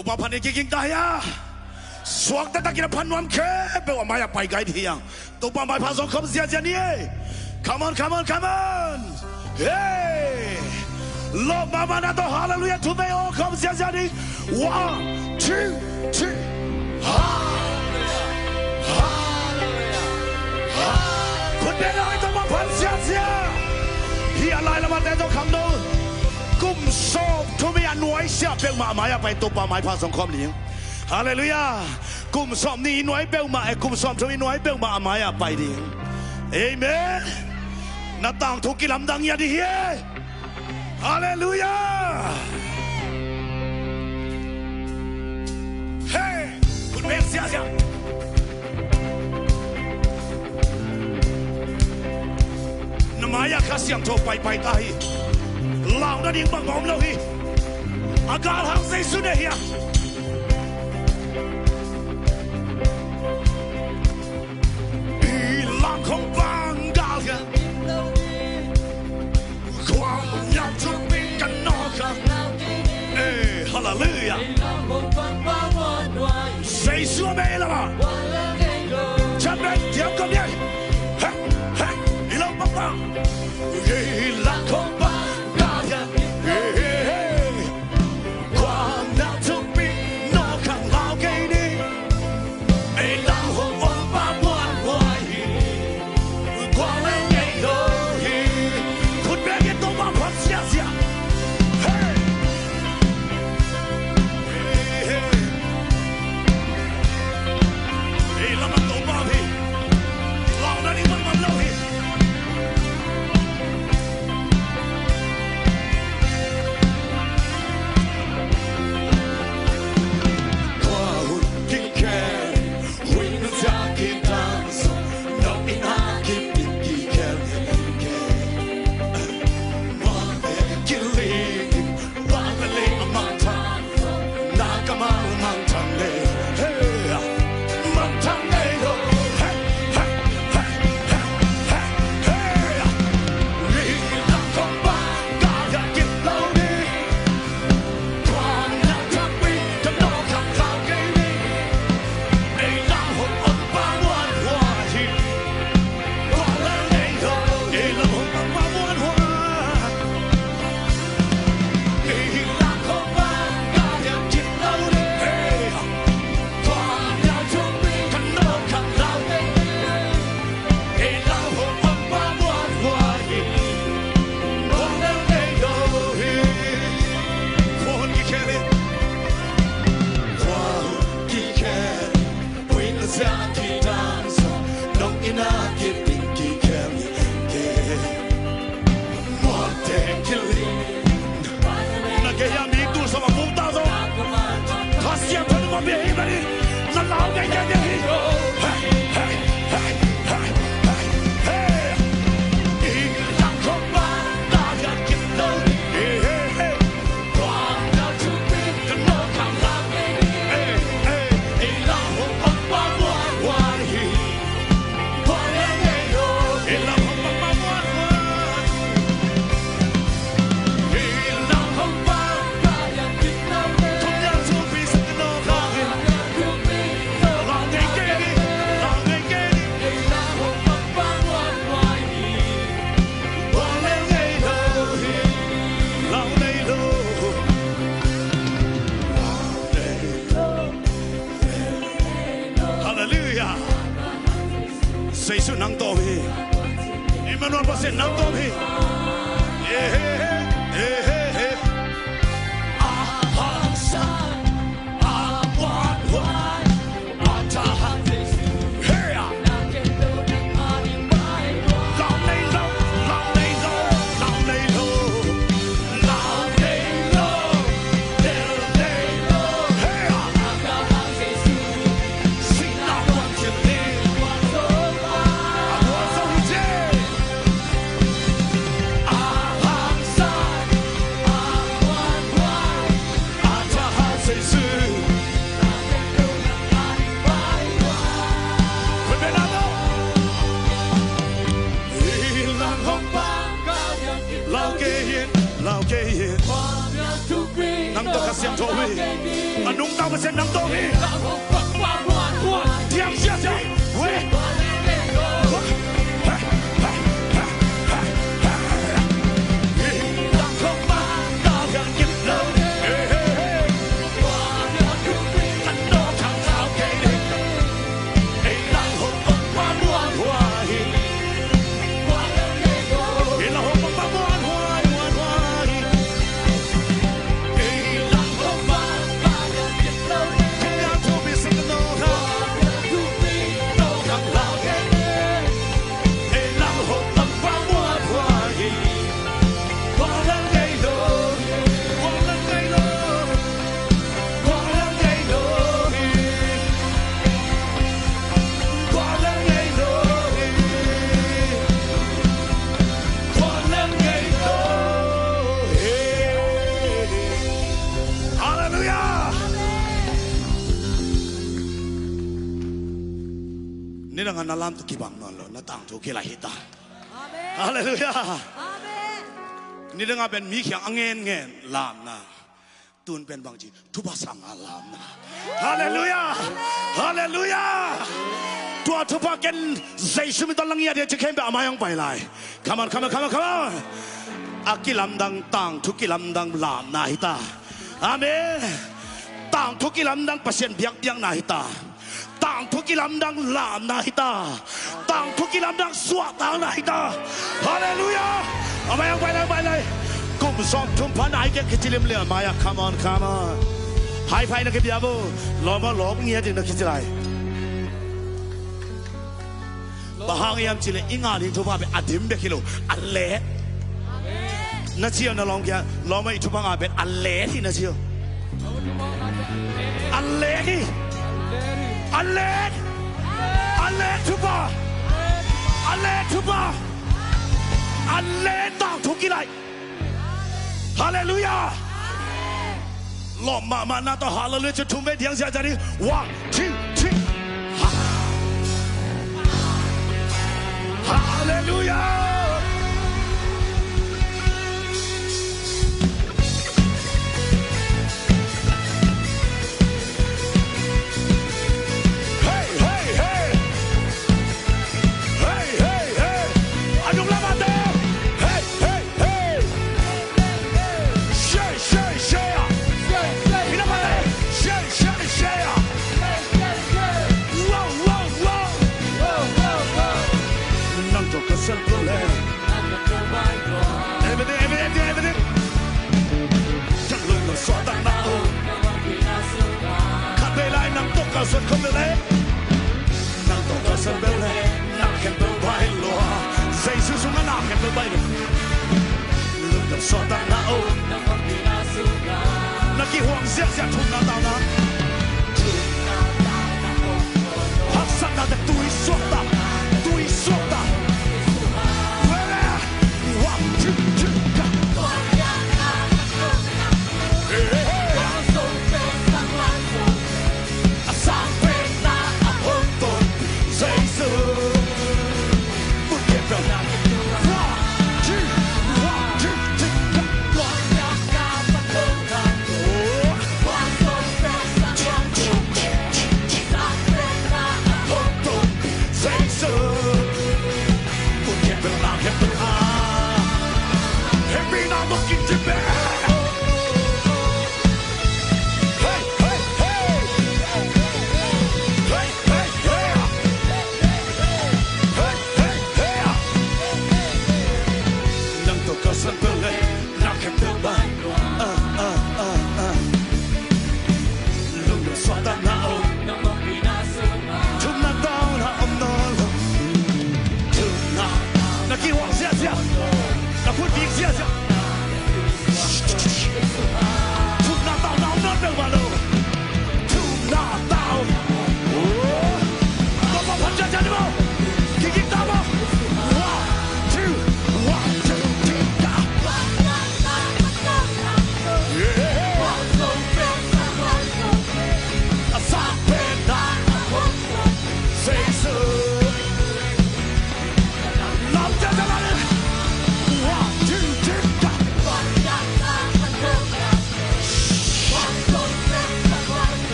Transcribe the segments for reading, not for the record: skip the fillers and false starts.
ตัวมาพันเอกกิงตายะสวกแต่ตะกี้พันวันแค่เปว่ามาอยากไปไกลที่ยังตัวมาไม่พันสองคำเสียเจนี่ come on come on come on hey ลบมานาตัว hallelujah to the all คำเสียเจนี่ one two three คนเดียวไอ้ตัวมาพันเสียที่อะไรละมันแต่ตัวคำนู้นกุมโซทุมีอันน้อยเสียเปมาหมายไปตัวป่าไม้พันสองคำนี้ฮาเลลูยากุมสอมนี่น้อยเปมากุมสอมทุมีน้อยเปมาหมายไปดิเอเมนน้าต่างทุกกิลำดังยาดีเฮฮาเลลูยาเฮ้คุณเบสเสียน้ำมายาข้าเสียงโทรไปตายเหล่านั้นยังบังงอมเราฮีอาการหางเสียสุดเลยฮีหลังของบางกาลกันความยาวทุกปีกันนอกกันฮาเลลูยาเสียสุดไม่ละมั้งฉันเป็นเดียวกันเนี่ยเฮ้เฮ้อีหลังบางหลังของบาง到我先能动你。天下下，喂。Nalam tu kibang nolo, natang tu kila hita. Haleluya. Ni dengar ben mik yang angen lam na, tun ben bangji tuba sang alam na. Haleluya, haleluya. Tua tuba ken zai sumi talang ya dia cekem be amayang pai lai. Come on, come on, come on, come on. Akilam dang tang tu kilam dang lam na hita. Amen. Tang tu kilam dang pasien biak na hita. Tang thuki lam dang lam na hita, tang thuki lam dang suat tang na hita. Hallelujah. Amayang bay lai. Kum som thum pan ai ke kichilim le maya. Come on, come on. Hai phai na ke biabo. Loma lom ngia din na kichilai. Bahang yam chile inga ni thupa be adim be kilo. Alle. Na chiyo na long kya loma i thupa nga be alle hi na chiyo. Alle hi. Alek, alek tuba, alek tuba, alek tang thuki lai. Hallelujah. Lo mama na to hallelujah cho thum be diang sia jadi 1 2 3. Hallelujah. Xuất không được đấy, nàng tổ cơ sân bêu lệ, nàng khen bêu bay lùa, dây sư súng nó nào khen bêu bay được, lưng đập so tăng na ô, nàng kỳ hoàng giết giết thùng na tao na, hắc sát na được túi suốt ta,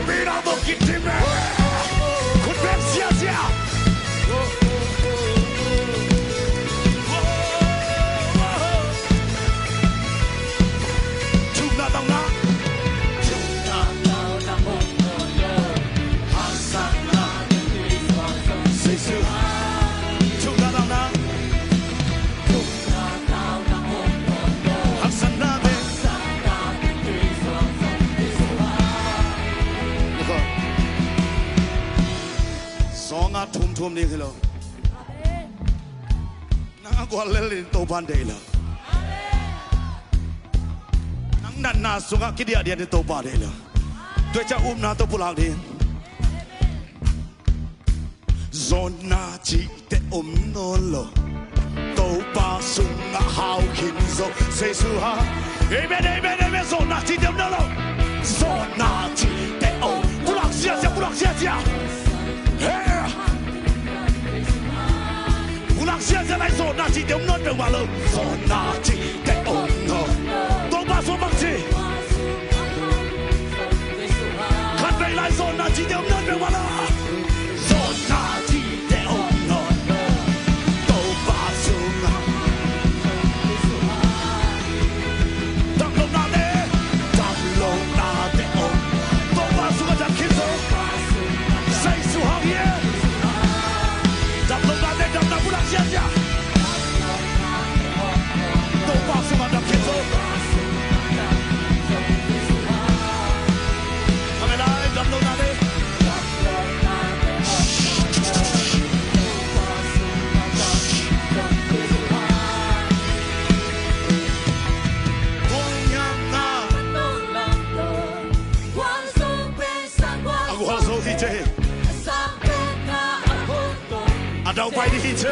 Happy now, don't get him. Could be Sia. Thum ni khelo na ko le to ban dei la nang nan na sunga kidia dia ni to ba dei la twe cha na to pulak di zona chi te no lo to ba sunga how kin so say su ha amen zona chi te no lo zona chi te pulak sia现在来说，那几点我等完了，说那几点哦，都把说放弃。看未来说那几点我等完了，说那几点哦，都把说啊。当龙那的，当龙那的哦，都把说个讲轻松，谁说好耶？当龙那的，当那不让下下。Ada upaya dihice,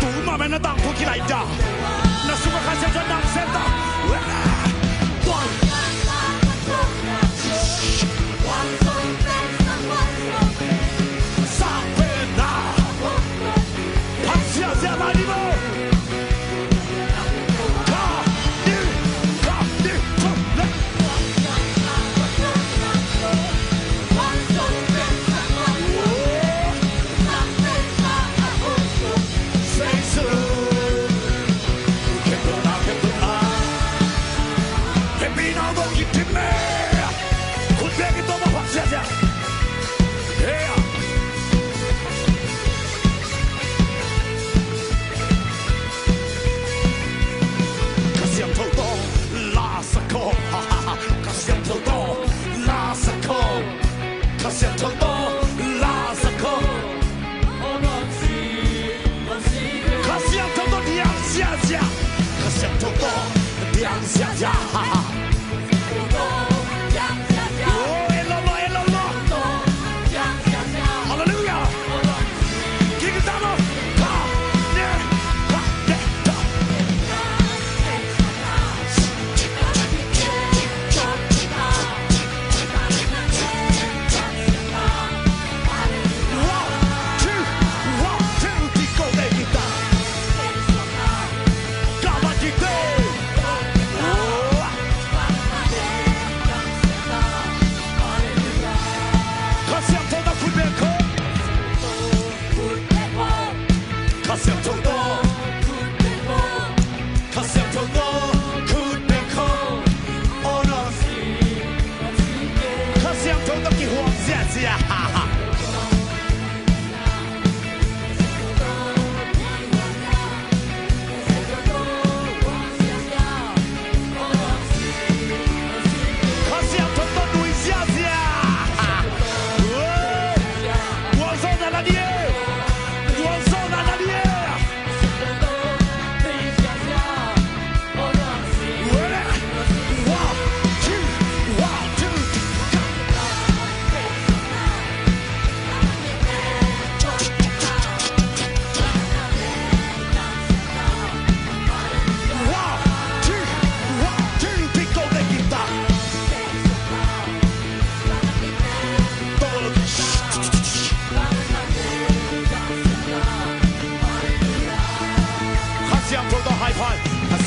tu mana nak tang tu kilai dah, nak semua kasih jangan senta. Sampai dah, pasal siapa ni mo?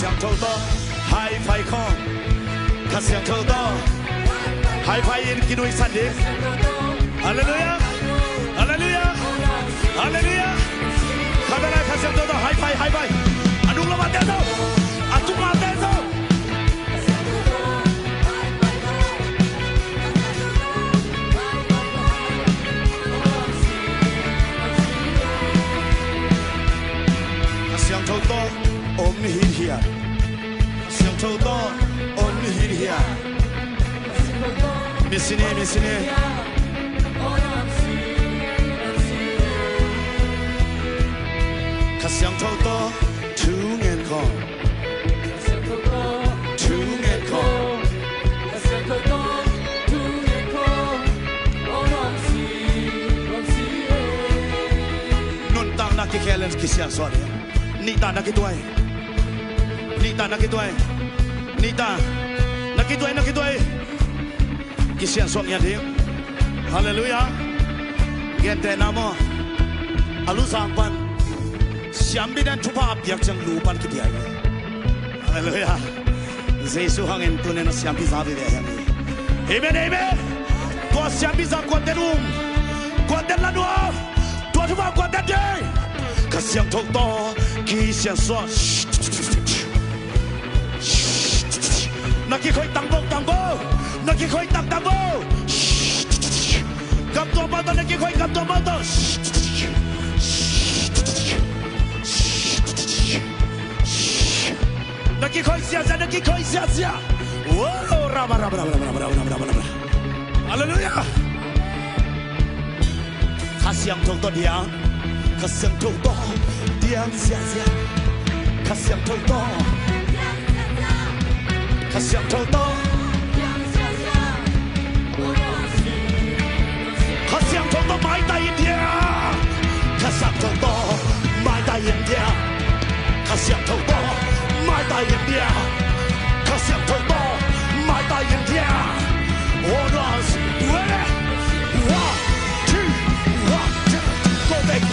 想偷到海派空，他想偷到。High five Kinoy Sunday. Hallelujah. Hallelujah. Hallelujah. Kamera kasih tu high five, high five. Anung lawan dia tu. Atung lawan dia tu. Kasih yang tu om ni hiya. Kasih yang tu om ni hiya. Misini. Kasih toto tungen kong. Nun tang nak kekelen kisian sorry. Nita nak kituai. Nita. Kisian suaminya dia. Haleluya. Gente nama. Alu sampan. Siambi dan cuba biak jang lupan kita ini. Haleluya. Yesus hangin tu nena siambi sahaja dia ini. Amen. Tua siambi sah kuat lanua. Tua cuba kuat dia. Kasiang tok kisian suam. Nak koi tambok. Nak koi tambok. Kap tua mata nak koi kap tua mata. Nak koi sia. Wow, raba. Haleluya. Kasiang tok dia. Kasiang tok dia sia. Kasiang tok. Kasiang tok. Kasiang tok mai tai dia. Kasiang tok mai tai dia. Kasiang tok mai tai dia. Kasiang tok mai tai dia. Oras dua. 1, 2, go back.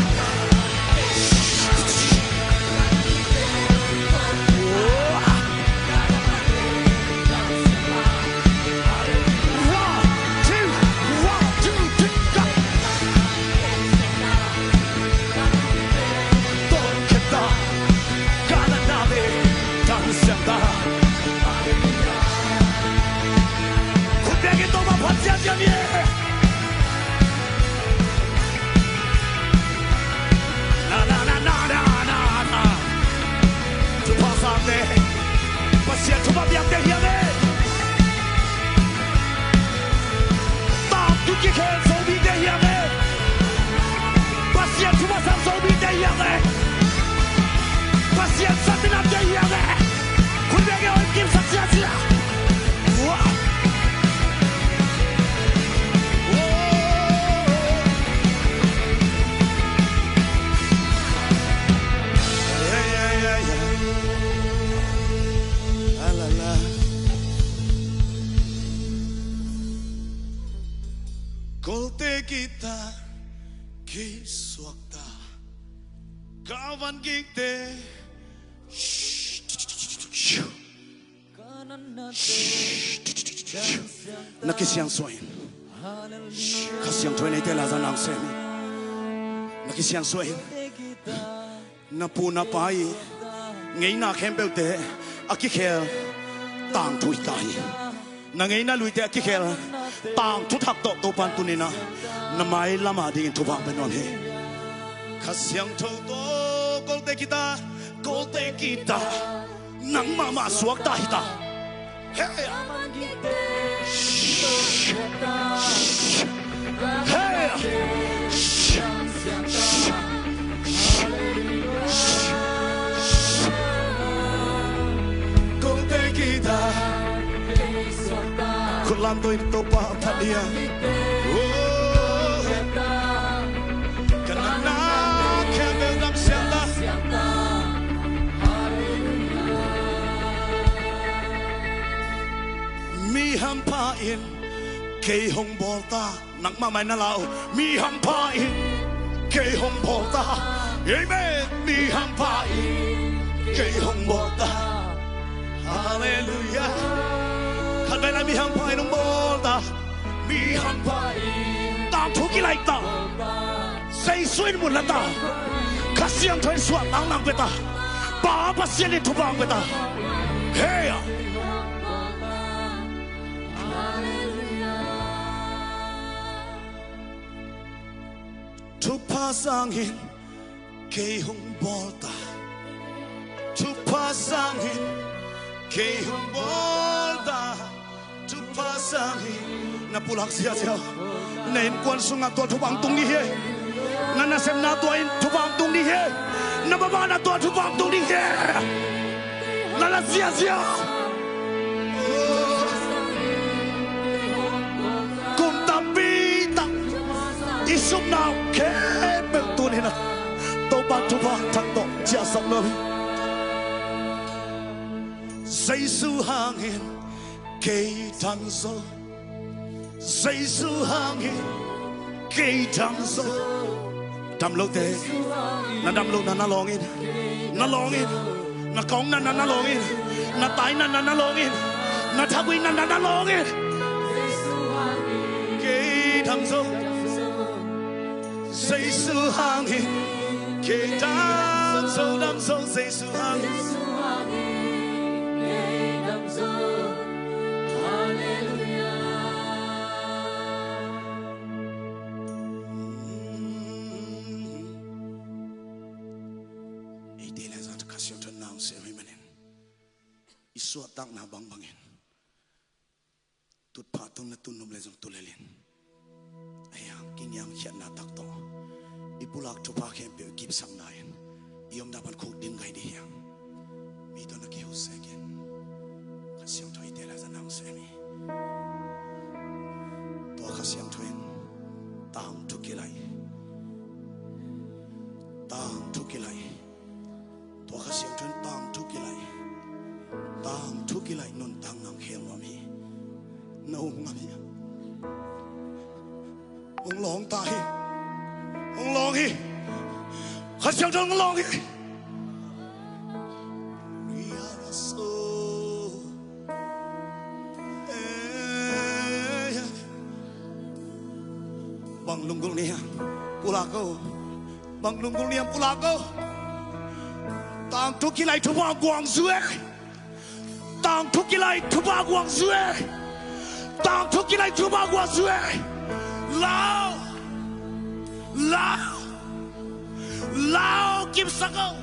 Kolte kita kiswakta kawan kita nakisiang soin kasiang tuan itu lah zanang seni nakisiang soin napuna pai ngay na kembel te akikel tang tui tai na ngay na lui te akikel tang tu thak tok to pan tu ni na namai lama ding tu bang benon he kasiang to kolte kita nang mama suak ta hita hey kolte kita kulanto itu pa dia kanana kembel dam siapa mi hampain kay hong bolta nang mamay na lao mi hampain kay hong bolta amen mi hampain kay hong bolta hallelujah kadang mi hampain hong bolta 当土给来打，谁水门来打？看乡村说当啷个打，爸爸心里土帮个打，嘿呀！土怕上瘾，给红包打，土怕上瘾，给红包打，土怕上瘾。na pulang siya siya na in kwan sunga to thubang tung ni he na sem na to in thubang tung ni he na baba na to thubang tung ni he na siya siya kum tapi ta isum na ke bel tu ni na to ba thubang thang to chia sam lo say su hangin ke tan so say su hangin ke tan so đam lâu thế đam lâu na longin na kong na longin na tai na longin na thawi na longin ke tan so say su hangin ke tan so đam so say su hangin suat tak na bang bangin tut patong na tunum lezong tulelin ayang kinyang hiat na tak to ipulak tu pa kem pe gip sang nain iom dapat khuk din gai di yang mi to na ki hu sekin khasyang thoi te la zanang semi to khasyang thoin tang tu kilai to khasyang thoin tang tu kilai tang thu ki lại non tang nang khem wa mi nâu ngami ông long tai ông long hi khát siêu trong ông long hi bang lungkul ni pulako bang lungkul ni pulako tang thu ki lại thu ba quang suy tang thu ki lai thu ba quang suy tang thu ki lai thu ba quang suy lao kim sắc không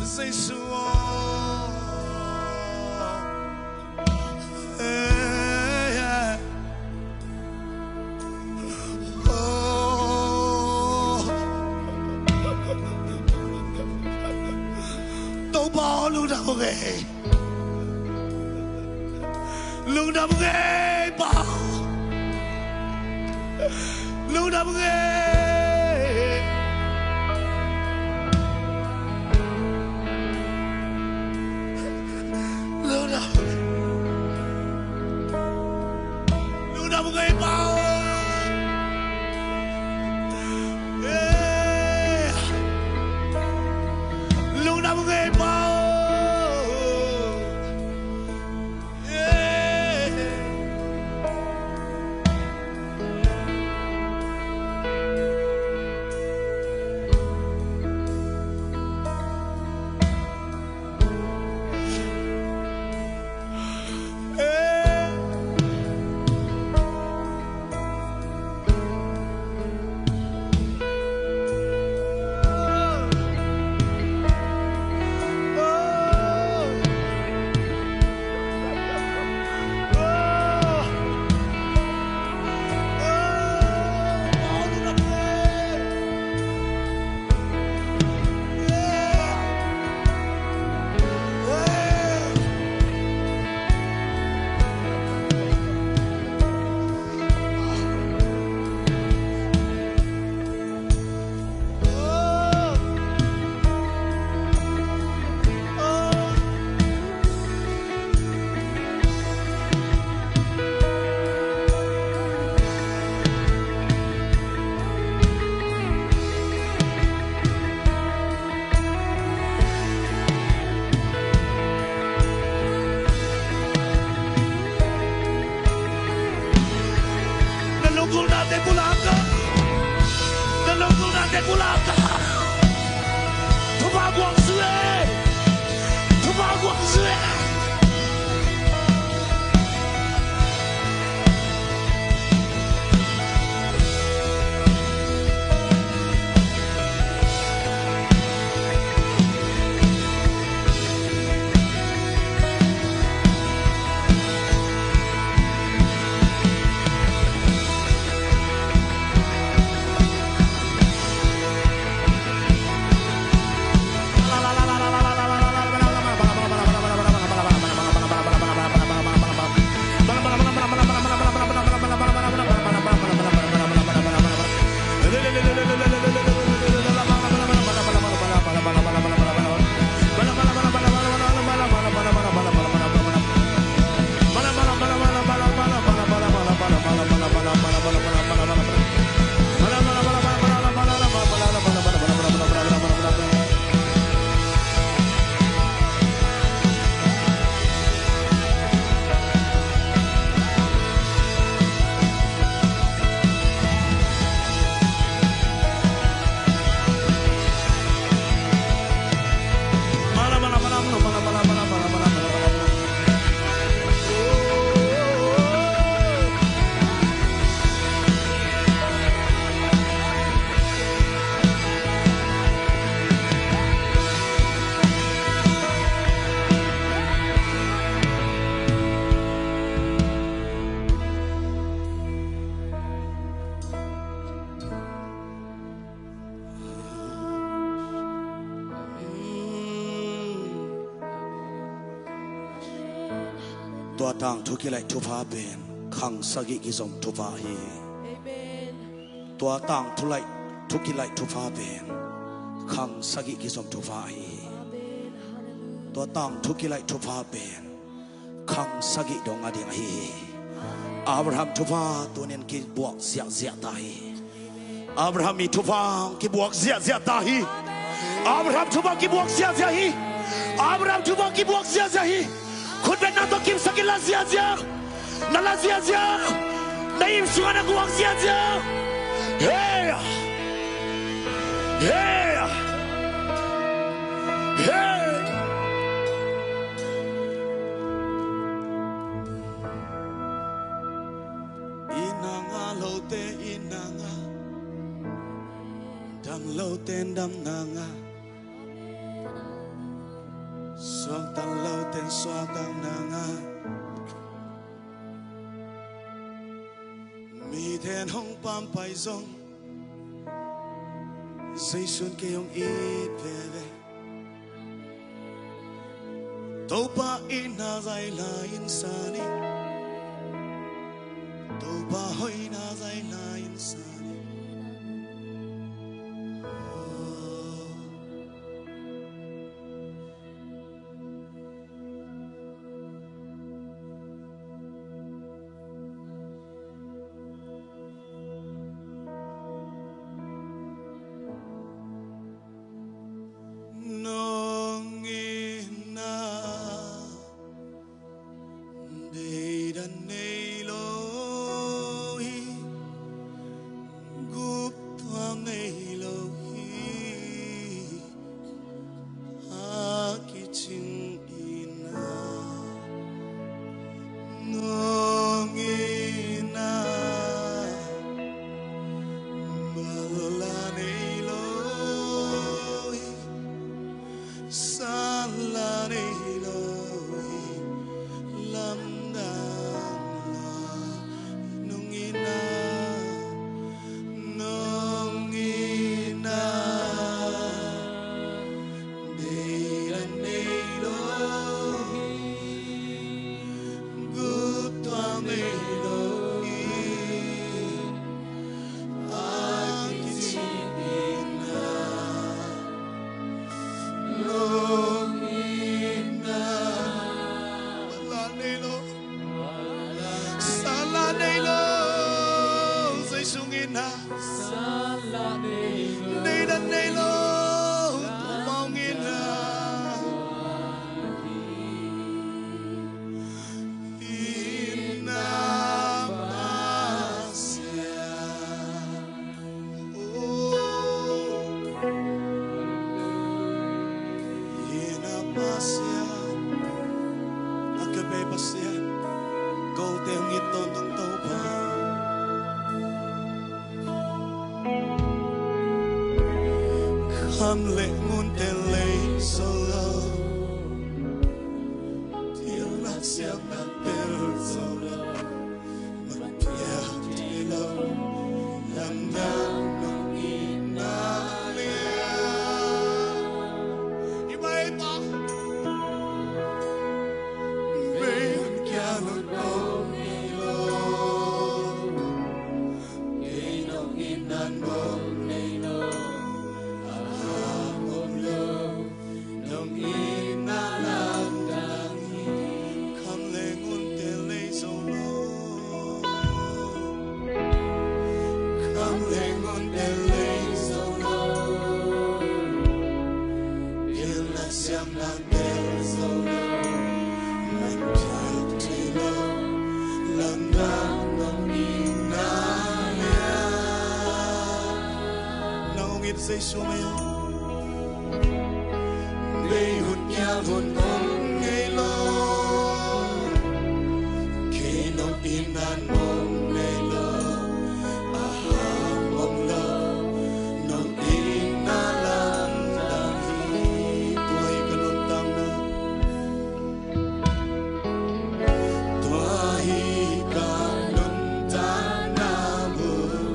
say sưa lung đam ghê bao lung đam ghê lung đam ghê bao lung đam ghê bao de bulaga. Delonguna de bulaga. Tuba guangzue. Tuba guangzue. Tua tang thuki lai thupa ben khang sagi gizom thupa hi. Tua tang thulai thuki lai thupa ben khang sagi gizom thupa hi. Tua tang thuki lai thupa ben khang sagi dong ading hi. Abraham thupa tunen ki buak zia zia tahi. Abraham mi thupa ki buak zia zia tahi. Abraham thupa ki buak zia zia hi. Abraham thupa ki buak zia zia hi. Khut ben na to kim sakila zia zia. Nala zia zia. Naim suana guak zia zia. Hey. Hey. Hey. Inanga lote inanga. Dam lote dam nanga. Suang tan lau ten suang kang nanga. Mi ten hong pam pai zong. Say sun ke yong it veve. Topa ina zai la insani. Topa hoi na zai la insani. pasien go te ngit ton tong to ba kham le ngun te le so lo til na siam na tel so lo man pia ti lo lam na no ina le i mai ta say so me đây hụt nhà hồn ôm ngày lo khi nó in nan mong ngày lo mong lo nó in na lan đang hi tôi cần non tăng na tôi cần non tăng na bu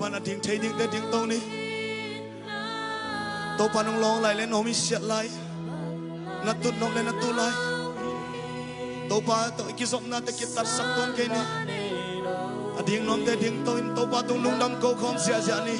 bạn đã tiếng thấy những cái tiếng tông đi tàu bạn ông lo lại lên hôm mi xét lại nát tụt nông lên nát tụt lại tàu bạn tàu cái giọng nát cái tát sắc tôn cái này tiếng nông cái tiếng tàu bạn tung lung đâm câu không xia xia này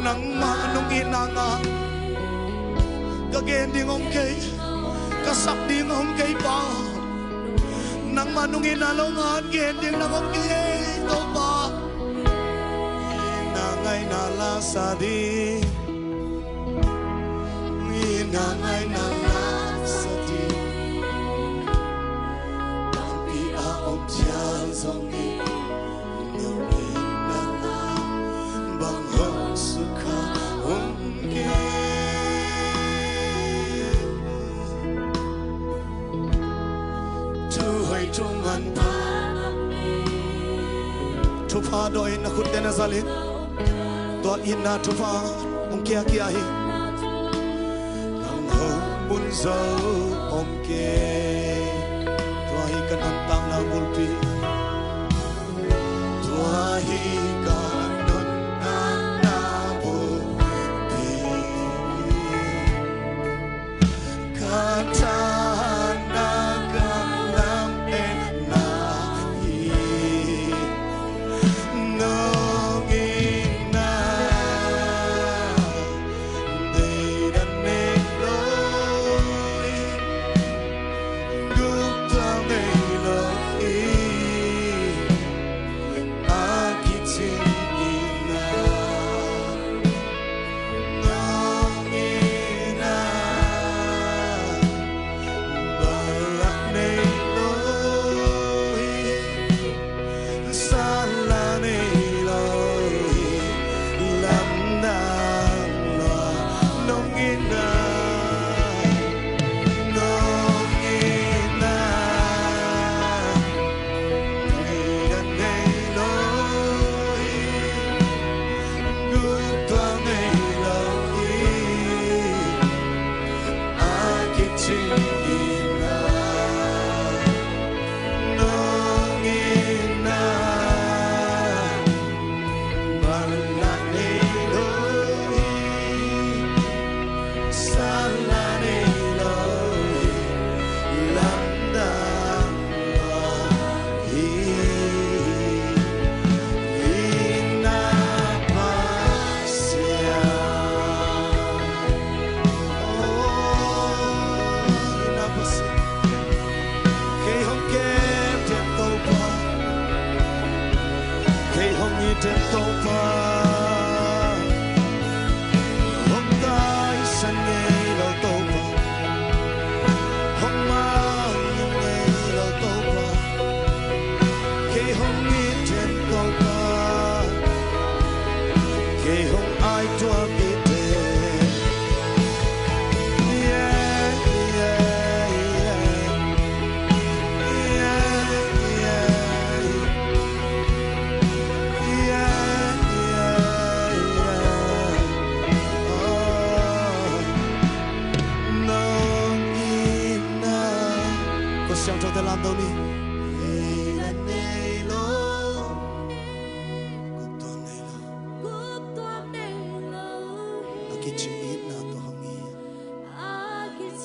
nắng mà nung in nang à cái ghen đi ngom cây cái sắp đi ngom cây ba nắng mà nung in na long han ghen đi na ngom cây to ba na ngày na la sa đi na ngày na la sa đi tapi a om chiang song ni Tufa do in khut dena zalit do in na tufa om kia kia hi nang ho bun zo om ke to hi kan tang na mulpi to hi kan na bu pi kata 想着的蓝豆你。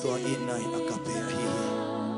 Tua inai akape ahi